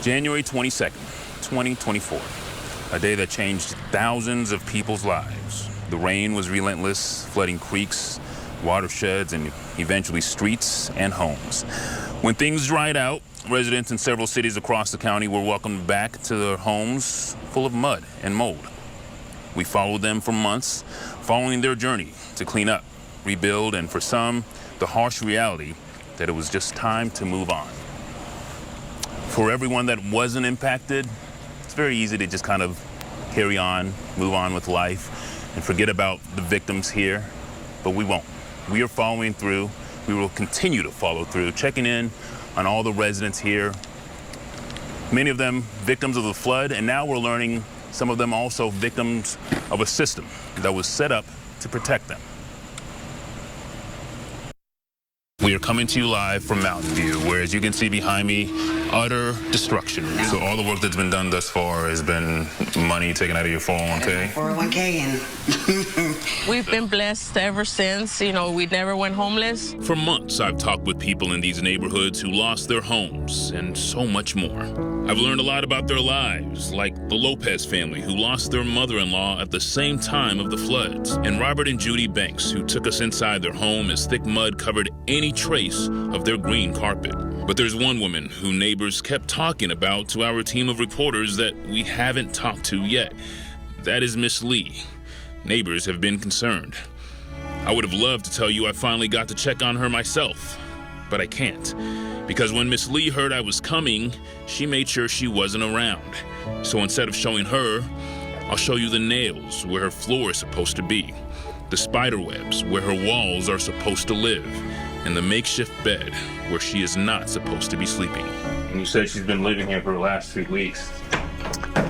January 22nd, 2024, a day that changed thousands of people's lives. The rain was relentless, flooding creeks, watersheds, and eventually streets and homes. When things dried out, residents in several cities across the county were welcomed back to their homes full of mud and mold. We followed them for months, following their journey to clean up, rebuild, and for some, the harsh reality that it was just time to move on. For everyone that wasn't impacted, it's very easy to just kind of carry on, move on with life, and forget about the victims here, but we won't. We are following through. We will continue to follow through, checking in on all the residents here, many of them victims of the flood, and now we're learning some of them also victims of a system that was set up to protect them. We are coming to you live from Mountain View, where, as you can see behind me, utter destruction. So all the work that's been done thus far has been money taken out of your 401k? 401k. We've been blessed ever since. You know, we never went homeless. For months, I've talked with people in these neighborhoods who lost their homes and so much more. I've learned a lot about their lives, like the Lopez family, who lost their mother-in-law at the same time of the floods, and Robert and Judy Banks, who took us inside their home as thick mud covered any trace of their green carpet. But there's one woman who neighbors kept talking about to our team of reporters that we haven't talked to yet. That is Miss Lee. Neighbors have been concerned. I would have loved to tell you I finally got to check on her myself, but I can't. Because when Miss Lee heard I was coming, she made sure she wasn't around. So instead of showing her, I'll show you the nails where her floor is supposed to be, the spider webs where her walls are supposed to live, and the makeshift bed where she is not supposed to be sleeping. And you said she's been living here for the last 3 weeks.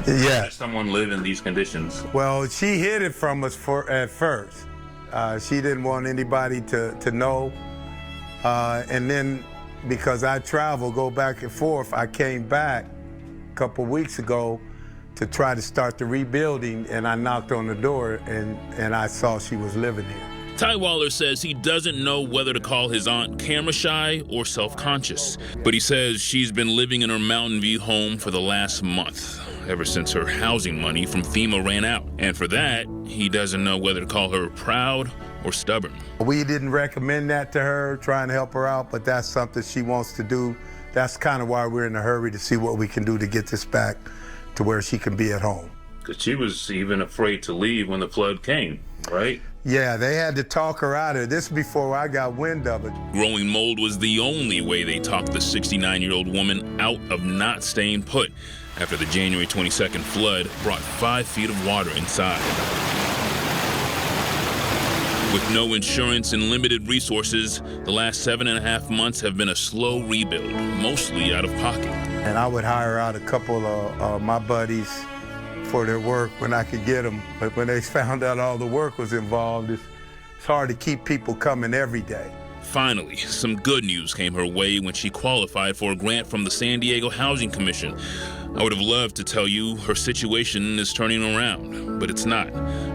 Yeah. How does someone live in these conditions? Well, she hid it from us at first. She didn't want anybody to know. And then because I travel, go back and forth, I came back a couple weeks ago to try to start the rebuilding, and I knocked on the door and I saw she was living here. Ty Waller says he doesn't know whether to call his aunt camera shy or self-conscious, but he says she's been living in her Mountain View home for the last month, ever since her housing money from FEMA ran out. And for that, he doesn't know whether to call her proud or stubborn. We didn't recommend that to her, trying to help her out, but that's something she wants to do. That's kind of why we're in a hurry to see what we can do to get this back to where she can be at home. Because she was even afraid to leave when the flood came, right? Yeah, they had to talk her out of it. This is before I got wind of it. Growing mold was the only way they talked the 69-year-old woman out of not staying put after the January 22nd flood brought 5 feet of water inside. With no insurance and limited resources, the last 7.5 months have been a slow rebuild, mostly out of pocket. And I would hire out a couple of my buddies for their work when I could get them. But when they found out all the work was involved, it's hard to keep people coming every day. Finally, some good news came her way when she qualified for a grant from the San Diego Housing Commission. I would have loved to tell you her situation is turning around, but it's not.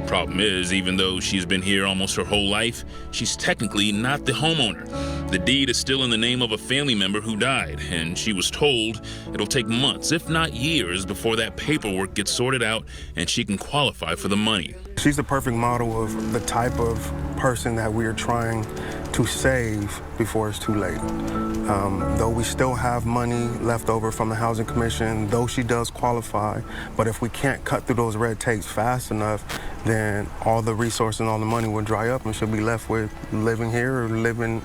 Problem is, even though she's been here almost her whole life, she's technically not the homeowner. The deed is still in the name of a family member who died, and she was told it'll take months, if not years, before that paperwork gets sorted out and she can qualify for the money. She's the perfect model of the type of person that we are trying to save before it's too late. Though we still have money left over from the Housing Commission, though she does qualify, but if we can't cut through those red tapes fast enough, then all the resources and all the money will dry up and she'll be left with living here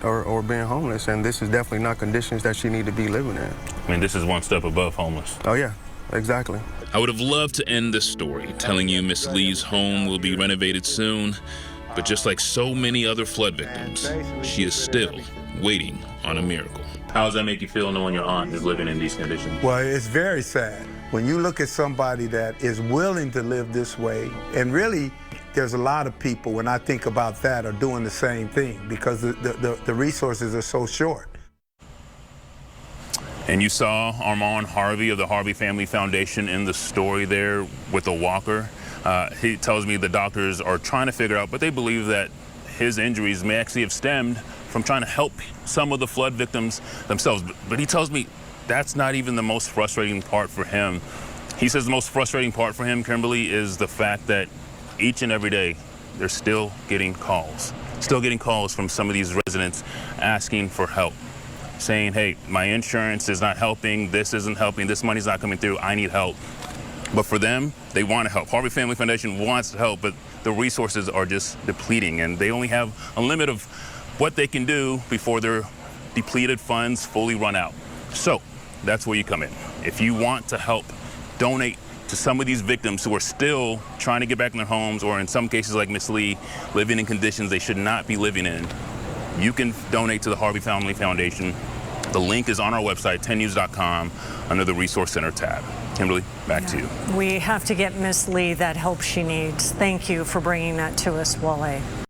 or being homeless. And this is definitely not conditions that she need to be living in. I mean, this is one step above homeless. Oh yeah, exactly. I would have loved to end this story telling you Miss Lee's home will be renovated soon, but just like so many other flood victims, she is still waiting on a miracle. How does that make you feel knowing your aunt is living in these conditions? Well, it's very sad. When you look at somebody that is willing to live this way, and really, there's a lot of people, when I think about that, are doing the same thing because the resources are so short. And you saw Armand Harvey of the Harvey Family Foundation in the story there with a walker. He tells me the doctors are trying to figure out, but they believe that his injuries may actually have stemmed from trying to help some of the flood victims themselves. But he tells me that's not even the most frustrating part for him. He says the most frustrating part for him, Kimberly, is the fact that each and every day they're still getting calls from some of these residents asking for help, saying, hey, my insurance is not helping, this isn't helping, this money's not coming through, I need help. But for them, they want to help. Harvey Family Foundation wants to help, but the resources are just depleting, and they only have a limit of what they can do before their depleted funds fully run out. So that's where you come in. If you want to help donate to some of these victims who are still trying to get back in their homes, or in some cases like Miss Lee, living in conditions they should not be living in, you can donate to the Harvey Family Foundation. The link is on our website, 10news.com, under the Resource Center tab. Kimberly, back to you. We have to get Miss Lee that help she needs. Thank you for bringing that to us, Wale.